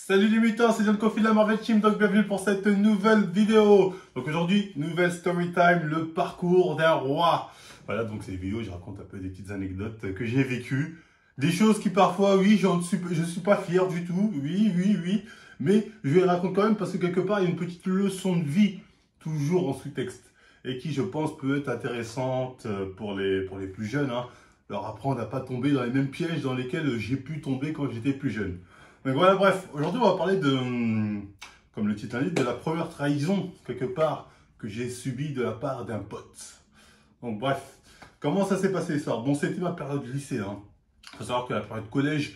Salut les mutants, c'est John Coffee de la Marvel Team, donc bienvenue pour cette nouvelle vidéo. Donc aujourd'hui, nouvelle story time, le parcours d'un roi. Voilà, donc c'est des vidéos où je raconte un peu des petites anecdotes que j'ai vécues. Des choses qui parfois, oui, je suis pas fier du tout, oui. Mais je les raconte quand même parce que quelque part, il y a une petite leçon de vie, toujours en sous-texte. Et qui, je pense, peut être intéressante pour les plus jeunes, hein. Leur apprendre à pas tomber dans les mêmes pièges dans lesquels j'ai pu tomber quand j'étais plus jeune. Donc voilà, bref, aujourd'hui on va parler de, comme le titre l'indique, de la première trahison, quelque part, que j'ai subie de la part d'un pote. Donc bref, comment ça s'est passé l'histoire? Bon, c'était ma période de lycée, hein. Il faut savoir que la période collège,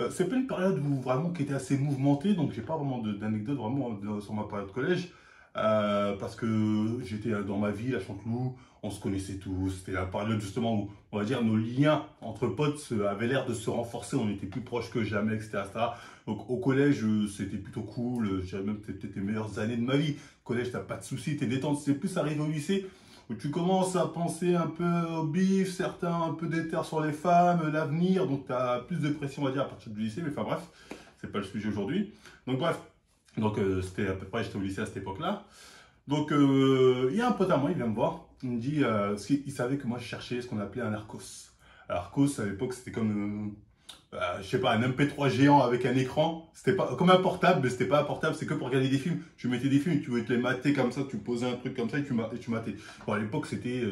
c'est pas une période où vraiment qui était assez mouvementée, donc j'ai pas vraiment d'anecdotes vraiment sur ma période collège. Parce que j'étais dans ma ville à Chanteloup, on se connaissait tous, c'était la période justement où, on va dire, nos liens entre potes avaient l'air de se renforcer, on était plus proches que jamais, etc. Donc au collège, c'était plutôt cool, j'avais même peut-être les meilleures années de ma vie. Au collège, t'as pas de soucis, t'es détendu, c'est plus arrivé au lycée, où tu commences à penser un peu au bif, certains un peu déter sur les femmes, l'avenir, donc t'as plus de pression, on va dire, à partir du lycée, mais enfin bref, c'est pas le sujet aujourd'hui. Donc bref. Donc c'était à peu près, j'étais au lycée à cette époque-là. Donc il y a un pote à moi, il vient me voir, il me dit, parce qu'il savait que moi je cherchais ce qu'on appelait un Arcos. Arcos à l'époque c'était comme, je sais pas, un MP3 géant avec un écran. C'était pas comme un portable, mais c'était pas un portable, c'est que pour regarder des films. Tu mettais des films, tu voulais te les mater comme ça, tu posais un truc comme ça et tu matais. Bon à l'époque c'était,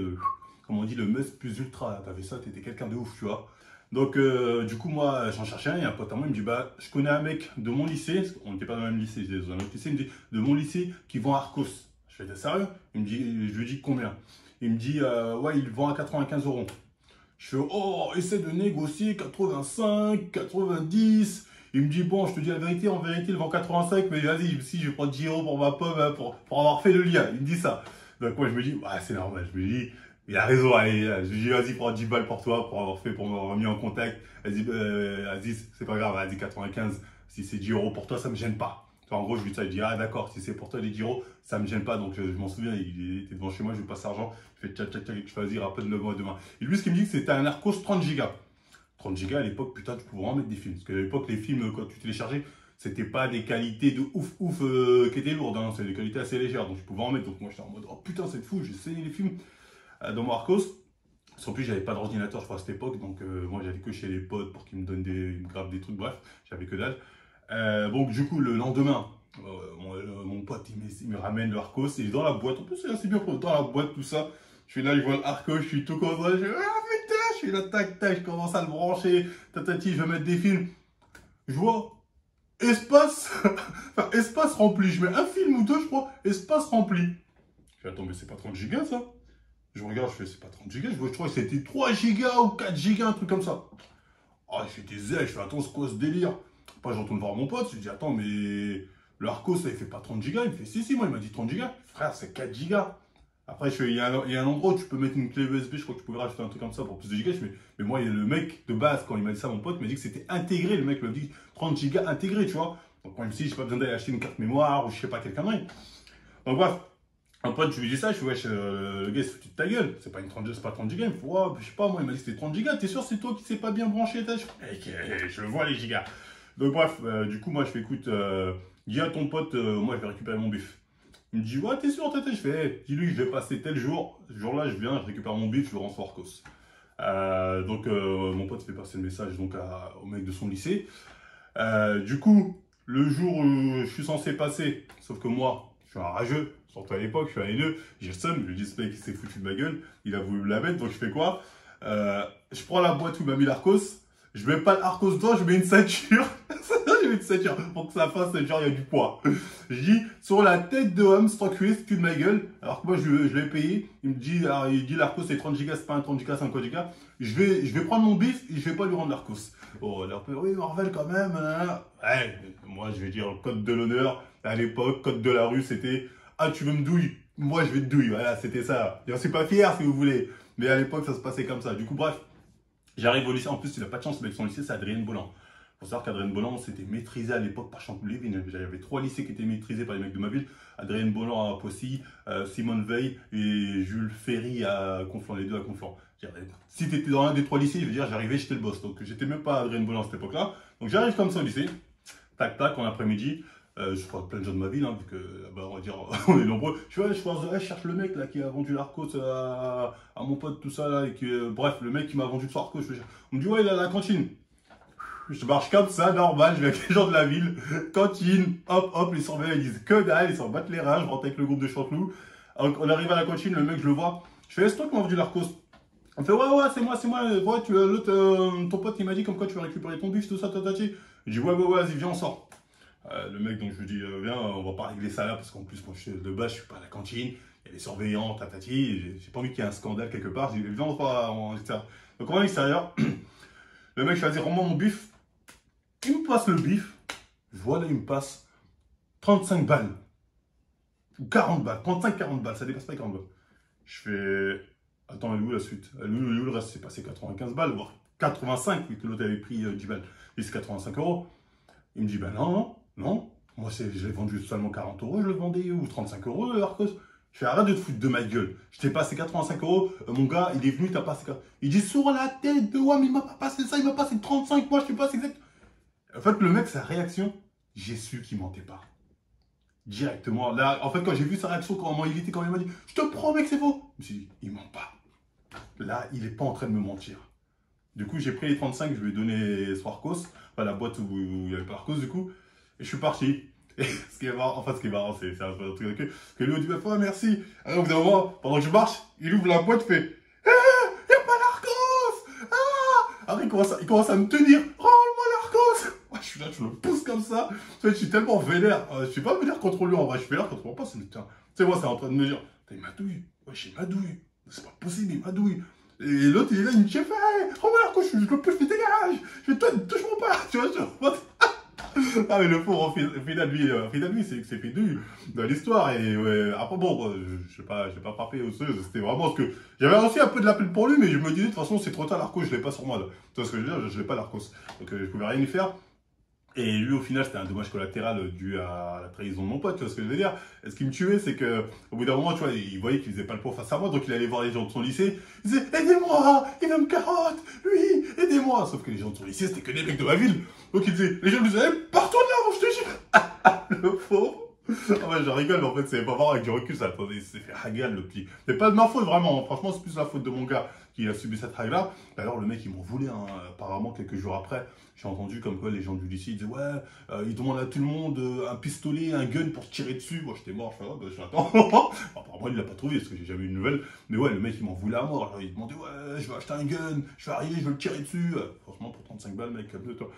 comme on dit, le must plus ultra. T'avais ça, t'étais quelqu'un de ouf, tu vois. Donc, du coup, moi, j'en cherchais un, et un pote à moi, il me dit, bah, je connais un mec de mon lycée, parce qu'on n'était pas dans le même lycée, j'étais dans un autre lycée, il me dit, de mon lycée, qui vend Arcos. Je fais, t'es sérieux? Il me dit, je lui dis combien? Il me dit, ouais, il vend à 95 euros. Je fais, oh, essaie de négocier 85, 90. Il me dit, bon, je te dis la vérité, en vérité, il vend 85, mais vas-y, si je prends 10 euros pour ma pomme, hein, pour avoir fait le lien. Il me dit ça. Donc, moi, je me dis, ouais, c'est normal. Je me dis, il a raison, allez, je lui dis, vas-y, prends 10 balles pour toi, pour avoir fait, pour m'avoir mis en contact. Vas-y, c'est pas grave, vas-y, 95. Si c'est 10 euros pour toi, ça me gêne pas. Enfin, en gros, je lui dis ça, je dis, ah d'accord, si c'est pour toi les 10 euros, ça me gêne pas. Donc, je m'en souviens, il était devant chez moi, je lui passe l'argent, je fais tchac, tchac, tchac, je fais, vas-y, rappelle-le-moi demain. Et lui, ce qu'il me dit, que c'était un Arcos 30 gigas. 30 gigas à l'époque, putain, tu pouvais en mettre des films. Parce qu'à l'époque, les films, quand tu téléchargeais, c'était pas des qualités de ouf qui étaient lourdes, hein. C'était des qualités assez légères, donc je pouvais en mettre. Donc, moi, j'étais en mode, oh putain, c'est fou, j'ai saigné les films dans mon Arcos. Parce qu'en plus, j'avais pas d'ordinateur, je crois, à cette époque. Donc, moi, j'allais que chez les potes pour qu'ils me donnent ils me gravent des trucs. Bref, j'avais que dalle. Donc, du coup, le lendemain, mon pote, il me ramène le Arcos. Et dans la boîte, en plus, c'est assez bien pour dans la boîte, tout ça. Je suis là, je vois le Arcos, je suis tout content. Je fais, ah putain, je suis là, tac, tac, je commence à le brancher. Tatati, je vais mettre des films. Je vois espace, enfin, espace rempli. Je mets un film ou deux, je crois, espace rempli. Je fais, attends, mais c'est pas 30 gigas, ça? Je regarde, je fais, c'est pas 30 gigas, je crois que c'était 3 gigas ou 4 gigas, un truc comme ça. Ah, j'étais zèle, je fais, attends, c'est quoi ce délire? Après, j'entends voir mon pote, je dis, attends, mais le Arcos, ça, il fait pas 30 gigas. Il me fait, si, moi, il m'a dit 30 gigas. Frère, c'est 4 gigas. Après, je fais, il y a un endroit où tu peux mettre une clé USB, je crois que tu pouvais rajouter un truc comme ça pour plus de gigas. Je fais, mais moi, le mec de base, quand il m'a dit ça, mon pote, m'a dit que c'était intégré. Le mec m'a dit 30 gigas intégré, tu vois. Donc, moi, je me suis dit, j'ai pas besoin d'aller acheter une carte mémoire ou je sais pas, quelqu'un d'autre. Donc, bref. Un pote, je lui dis ça, je fais, wesh, le gars, il se fout de ta gueule. C'est pas 30 gigas. Il me fait, ouais, je sais pas, moi, il m'a dit que c'était 30 gigas. T'es sûr, c'est toi qui sais pas bien brancher ta. Je vois les gigas. Donc, bref, du coup, moi, je fais, écoute, dis à ton pote, moi, je vais récupérer mon bif. Il me dit, ouais, t'es sûr, tata? Je fais, hey, dis-lui, je vais passer tel jour. Ce jour-là, je viens, je récupère mon bif, je le rends sur Arcos. Donc, mon pote fait passer le message donc, au mec de son lycée. Du coup, le jour où je suis censé passer, sauf que moi, je suis un rageux, surtout à l'époque, je suis un haineux, j'ai le seum, je lui dis, ce mec, il s'est foutu de ma gueule, il a voulu me la mettre, donc je fais quoi? Je prends la boîte où il m'a mis l'Arcos, je mets pas l'Arcos dedans, je mets une ceinture. Je mets une ceinture pour que ça fasse genre il y a du poids. Je dis sur la tête de homme, stock cuisse, cul de ma gueule. Alors que moi je l'ai payé. Il me dit, alors, il dit l'Arcos c'est 30 gigas, c'est pas un 30 gigas, c'est un 4 gigas. Je vais prendre mon bif et je vais pas lui rendre l'Arcos. Oh, leur père, oui, Marvel quand même. Ouais, moi je vais dire code de l'honneur. À l'époque, code de la rue, c'était ah tu veux me douille? Moi je vais te douille. Voilà, c'était ça. Je suis pas fier si vous voulez. Mais à l'époque, ça se passait comme ça. Du coup, bref. J'arrive au lycée, en plus il n'a pas de chance, mais son lycée c'est Adrien Bolland. Il faut savoir qu'Adrien Bolland c'était maîtrisé à l'époque par Chanteloup-Lévin. J'avais 3 lycées qui étaient maîtrisés par les mecs de ma ville. Adrien Bolland à Poissy, Simone Veil et Jules Ferry à Conflans, les deux à Conflans. Si tu étais dans un des 3 lycées, je veux dire j'arrivais, j'étais le boss. Donc j'étais même pas Adrien Bolland à cette époque-là. Donc j'arrive comme ça au lycée. Tac, tac, en après-midi. Je crois plein de gens de ma ville, hein, vu que, bah, on va dire, on est nombreux. Je cherche le mec là qui a vendu l'Arcos à mon pote, tout ça là, et que, bref, le mec qui m'a vendu son Arcos. On me dit, ouais, il est à la cantine. Je marche comme ça, normal, je vais avec les gens de la ville, cantine, hop, hop, les surveillants, ils disent que dalle, ils s'en battent les reins, je rentre avec le groupe de Chanteloup. On arrive à la cantine, le mec, je le vois. Je fais, est-ce toi qui m'as vendu l'Arcos? On me fait, ouais, c'est moi, ouais, l'autre, ton pote, il m'a dit comme quoi tu vas récupérer ton bif, tout ça, tatati. Je dis, ouais, vas-y, viens, on sort. Le mec, donc je lui dis, viens, on va pas régler ça là, parce qu'en plus, moi, de base, je suis pas à la cantine, il y a des surveillants, tatati, j'ai pas envie qu'il y ait un scandale quelque part. Je dis, viens, on va en extérieur. Donc on va à l'extérieur, le mec, je lui dis, rends-moi mon bif. Il me passe le bif, je vois là, il me passe 35 balles, ou 40 balles, 35-40 balles, ça dépasse pas les 40 balles. Je fais, attends, elle est où la suite? Elle est où le reste? C'est passé 95 balles, voire 85, vu que l'autre avait pris 10 balles, et c'est 85 euros. Il me dit, ben non, moi je l'ai vendu seulement 40 euros, je le vendais, ou 35 euros, Arcos. Je fais, arrête de te foutre de ma gueule. Je t'ai passé 85 euros, mon gars, il est venu, t'as passé 40. Il dit, sur la tête de ouais, mais il m'a pas passé ça, il m'a passé 35, moi je suis pas exact. En fait, le mec, sa réaction, j'ai su qu'il mentait pas. Directement. Là, en fait, quand j'ai vu sa réaction, comment il était, quand il m'a dit, je te promets que c'est faux. Je me suis dit, il ment pas. Là, il est pas en train de me mentir. Du coup, j'ai pris les 35, je lui ai donné son Arcos, enfin, la boîte où il n'y avait pas Arcos, du coup, et je suis parti. Et ce qui est marrant, enfin, ce qui est marrant, c'est un truc avec eux, que lui, on dit, bah, merci. Alors, au bout d'un moment, pendant que je marche, il ouvre la boîte, il fait, ah, il n'y a pas l'Arcos! Ah! Après, il commence à me tenir, rends-moi l'Arcos! Moi, je suis là, je le pousse comme ça. Tu sais, je suis tellement vénère. Je suis pas vénère contre lui, en vrai, je suis vénère contre mon pote, c'est le tien. Tu sais, moi, c'est en train de me dire, il m'adouille. Ouais, il m'adouille. C'est pas possible, il m'adouille. Et l'autre, il est là, il me dit, rends-moi l'Arcos, je le pousse, je dégage. Je fais, toi, touche-moi pas. Tu vois, ah mais le pauvre, au final lui c'est fait deux dans l'histoire et ouais, après bon, je l'ai pas frappé osseuse, c'était vraiment ce que j'avais aussi un peu de la peine pour lui, mais je me disais de toute façon c'est trop tard, l'Arcos je l'ai pas sur moi là. Tu vois ce que je veux dire, je l'ai pas l'Arcos, donc je pouvais rien y faire. Et lui, au final, c'était un dommage collatéral dû à la trahison de mon pote, tu vois ce que je veux dire. Et ce qui me tuait, c'est que au bout d'un moment, tu vois, il voyait qu'il faisait pas le poids face à moi, donc il allait voir les gens de son lycée. Il disait, aidez-moi, il veut me carotte, lui, aidez-moi. Sauf que les gens de son lycée, c'était que des mecs de ma ville. Donc il disait, les gens lui disaient, pars-toi de là, moi, je te jure. Le pauvre. Ah ouais, je rigole, mais en fait, c'est pas marrant avec du recul, ça. Il s'est fait hagal, le petit. C'est pas de ma faute, vraiment. Franchement, c'est plus la faute de mon gars qui a subi cette hague-là. D'ailleurs, le mec, il m'en voulait, hein. Apparemment, quelques jours après, j'ai entendu comme quoi les gens du lycée disaient, ouais, ils demandent à tout le monde un pistolet, un gun pour se tirer dessus. Moi, j'étais mort, je fais, oh, bah, j'attends. Apparemment, il l'a pas trouvé, parce que j'ai jamais eu de nouvelles. Mais ouais, le mec, il m'en voulait à mort. Alors, il demandait, ouais, je vais acheter un gun, je vais arriver, je vais le tirer dessus. Franchement, pour 35 balles, mec, calme-toi.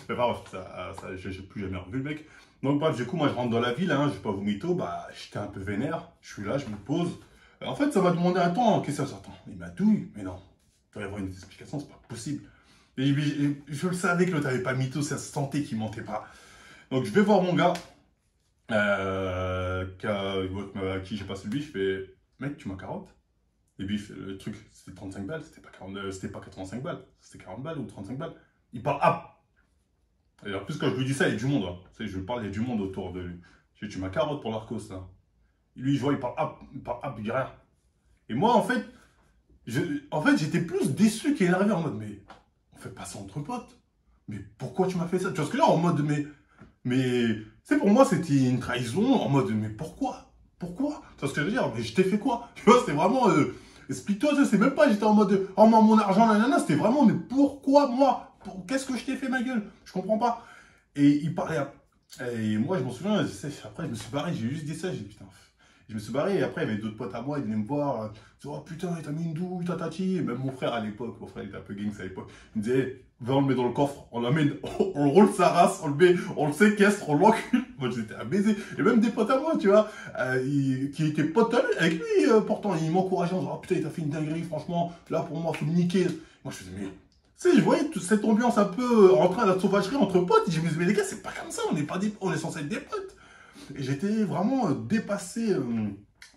Mais enfin, j'ai plus jamais revu le mec. Donc bref, du coup, moi je rentre dans la ville, hein, je vais pas vous mytho, bah j'étais un peu vénère, je suis là, je me pose. En fait, ça m'a demandé un temps, qu'est-ce que ça s'entend? Il m'a douille, mais non, il doit y avoir une explication, c'est pas possible. Et je le savais que l'autre avait pas mytho, ça se sentait qu'il mentait pas. Donc je vais voir mon gars, à qui j'ai passé le bif, je fais, mec, tu m'as carotte? Et bif, le truc, c'était 35 balles, c'était pas 85 balles, c'était 40 balles ou 35 balles. Il parle, ah! Et en plus, quand je lui dis ça, il y a du monde. Hein. Tu sais, je lui parle, il y a du monde autour de lui. Je dis, tu m'as carotte pour l'Arcos, là. Et lui, je vois, il parle hop, il dit rien. Et moi, en fait, j'étais plus déçu qu'énervé en mode, mais on fait pas ça entre potes. Mais pourquoi tu m'as fait ça? Tu vois ce que je veux dire? En mode, mais, tu sais, pour moi, c'était une trahison. En mode, mais pourquoi? Pourquoi? Tu vois ce que je veux dire? Mais je t'ai fait quoi? Tu vois, c'était vraiment, explique-toi, c'est même pas, j'étais en mode, oh, mon argent, nanana, c'était vraiment, mais pourquoi moi? Qu'est-ce que je t'ai fait, ma gueule? Je comprends pas. Et il parlait. Et moi, je m'en souviens, après, je me suis barré, j'ai juste dit ça, j'ai dit putain. Je me suis barré et après, il y avait d'autres potes à moi, ils venaient me voir. Ils disaient, oh putain, il t'a mis une douille, tatati. Et même mon frère à l'époque, mon frère, il était un peu gangs à l'époque. Il me disait, va, on le met dans le coffre, on l'amène, on roule sa race, on le met, on le séquestre, on l'encule. Moi, j'étais à baiser. Et même des potes à moi, tu vois, qui étaient potes avec lui, pourtant, ils m'encourageaient en disant, oh putain, il t'a fait une dinguerie, franchement, là, pour moi, faut le niquer. Moi, je faisais, mais. Tu sais, je voyais toute cette ambiance un peu en train de sauvagerie entre potes. Et je me disais, mais les gars, c'est pas comme ça, on est censé être des potes. Et j'étais vraiment dépassé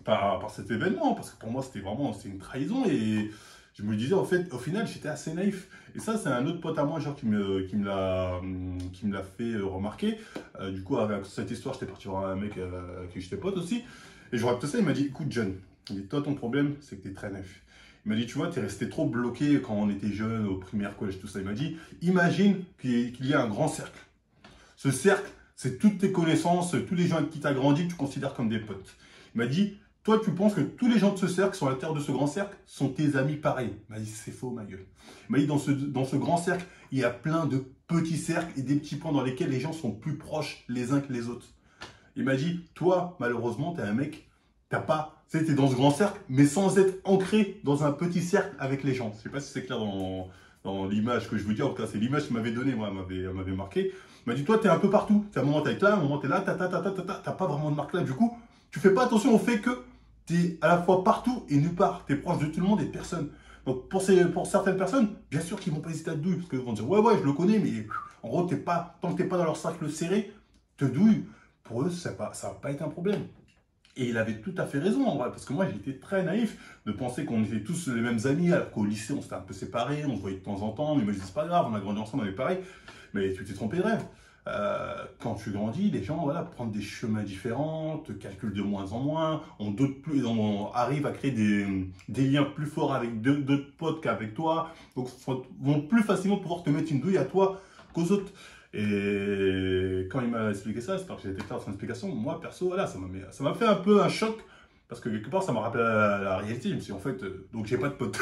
par cet événement, parce que pour moi, c'était une trahison. Et je me disais, en fait, au final, j'étais assez naïf. Et ça, c'est un autre pote à moi, genre, qui me l'a fait remarquer. Du coup, avec cette histoire, j'étais parti voir un mec avec qui j'étais pote aussi. Et je raconte ça, il m'a dit, écoute, John, il dit, toi, ton problème, c'est que t'es très naïf. Il m'a dit, tu vois, t'es resté trop bloqué quand on était jeune, au primaire, collège, tout ça. Il m'a dit, imagine qu'il y a un grand cercle. Ce cercle, c'est toutes tes connaissances, tous les gens avec qui tu as grandi, que tu considères comme des potes. Il m'a dit, toi, tu penses que tous les gens de ce cercle, qui sont à l'intérieur de ce grand cercle, sont tes amis pareils. Il m'a dit, c'est faux, ma gueule. Il m'a dit, dans ce grand cercle, il y a plein de petits cercles et des petits points dans lesquels les gens sont plus proches les uns que les autres. Il m'a dit, toi, malheureusement, tu es un mec, t'as pas, tu sais, t'es dans ce grand cercle, mais sans être ancré dans un petit cercle avec les gens. Je sais pas si c'est clair dans l'image que je vous dis. En tout cas, c'est l'image qu'il m'avait donnée, moi, m'avait marqué. Il m'a dit, toi, tu es un peu partout. À un moment, tu es là, à un moment, tu es là, t'as pas vraiment de marque là. Du coup, tu fais pas attention au fait que tu es à la fois partout et nulle part. Tu es proche de tout le monde et de personne. Donc, pour certaines personnes, bien sûr qu'ils vont pas hésiter à te douiller. Parce qu'ils vont dire, ouais, je le connais, mais en gros, tant que tu n'es pas dans leur cercle serré, te douille. Pour eux, ça va pas être un problème. Et il avait tout à fait raison, en vrai, parce que moi, j'étais très naïf de penser qu'on était tous les mêmes amis, alors qu'au lycée, on s'était un peu séparés, on se voyait de temps en temps, mais moi, je dis, c'est pas grave, on a grandi ensemble, on est pareil. Mais tu t'es trompé de rêve. Quand tu grandis, les gens, voilà, prennent des chemins différents, te calculent de moins en moins, on arrive à créer des liens plus forts avec d'autres potes qu'avec toi, donc vont plus facilement pouvoir te mettre une douille à toi qu'aux autres. Et quand il m'a expliqué ça, j'espère que j'ai été clair dans son explication, moi perso, voilà, ça m'a fait un peu un choc, parce que quelque part ça m'a rappelé la réalité. Je me suis dit, en fait, donc j'ai pas de potes.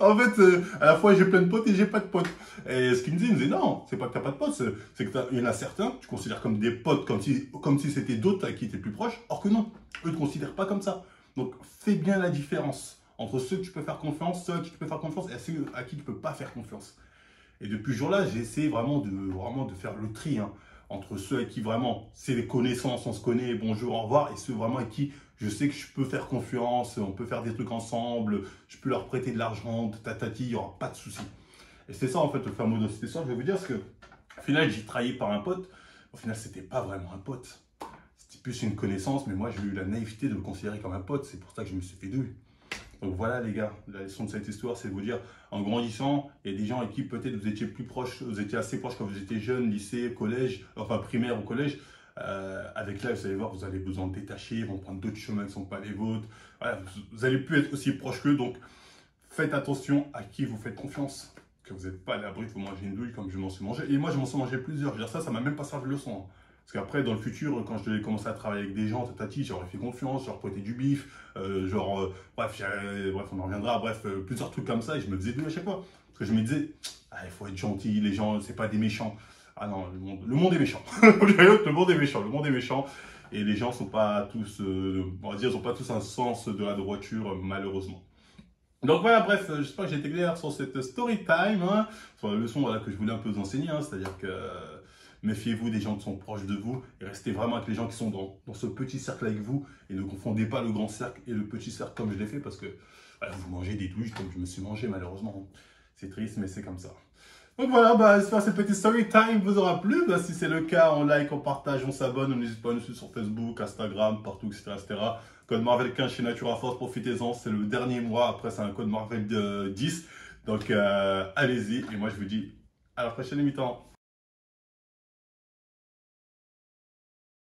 En fait, à la fois j'ai plein de potes et j'ai pas de potes. Et ce qu'il me disait non, c'est pas que t'as pas de potes, c'est que il y en a certains que tu considères comme des potes, comme si c'était d'autres à qui tu es plus proche, or que non, eux ne te considèrent pas comme ça. Donc fais bien la différence entre ceux que tu peux faire confiance, ceux à qui tu peux faire confiance et ceux à qui tu peux pas faire confiance. Et depuis ce jour-là, j'ai essayé vraiment de faire le tri entre ceux avec qui vraiment c'est les connaissances, on se connaît, bonjour, au revoir, et ceux vraiment avec qui je sais que je peux faire confiance, on peut faire des trucs ensemble, je peux leur prêter de l'argent, tatati, il n'y aura pas de souci. Et c'est ça en fait le fameux de cette histoire, je vais vous dire, parce que au final j'ai trahi par un pote, au final c'était pas vraiment un pote, c'était plus une connaissance, mais moi j'ai eu la naïveté de le considérer comme un pote, c'est pour ça que je me suis fait douille. Donc voilà les gars, la leçon de cette histoire, c'est de vous dire, en grandissant, il y a des gens avec qui peut-être vous étiez plus proche, vous étiez assez proche quand vous étiez jeune, lycée, collège, enfin primaire ou collège. Avec là, vous allez voir, vous allez vous en détacher, ils vont prendre d'autres chemins qui ne sont pas les vôtres. Voilà, vous allez plus être aussi proche qu'eux, donc faites attention à qui vous faites confiance. Que vous n'êtes pas à l'abri de vous manger une douille comme je m'en suis mangé. Et moi, je m'en suis mangé plusieurs. Je veux dire, ça m'a même pas servi de leçon. Parce qu'après, dans le futur, quand je devais commencer à travailler avec des gens, tatati, j'aurais fait confiance, j'aurais prêté du bif, bref, on en reviendra, bref, plusieurs trucs comme ça, et je me faisais douiller à chaque fois. Parce que je me disais, il faut être gentil, les gens, c'est pas des méchants. Ah non, le monde est méchant. Le monde est méchant, le monde est méchant. Et les gens sont pas tous, on va dire, ils n'ont pas tous un sens de la droiture, malheureusement. Donc voilà, bref, j'espère que j'ai été clair sur cette story time, sur la leçon voilà, que je voulais un peu vous enseigner, c'est-à-dire que méfiez-vous des gens qui sont proches de vous et restez vraiment avec les gens qui sont dans ce petit cercle avec vous et ne confondez pas le grand cercle et le petit cercle comme je l'ai fait parce que voilà, vous mangez des douilles comme je me suis mangé malheureusement. C'est triste mais c'est comme ça. Donc voilà, j'espère que cette petite story time vous aura plu. Si c'est le cas, on like, on partage, on s'abonne, on n'hésite pas à nous suivre sur Facebook, Instagram, partout, etc. Code Marvel 15 chez Natura Force, profitez-en, c'est le dernier mois, après c'est un code Marvel de 10. Donc allez-y, et moi je vous dis à la prochaine émission.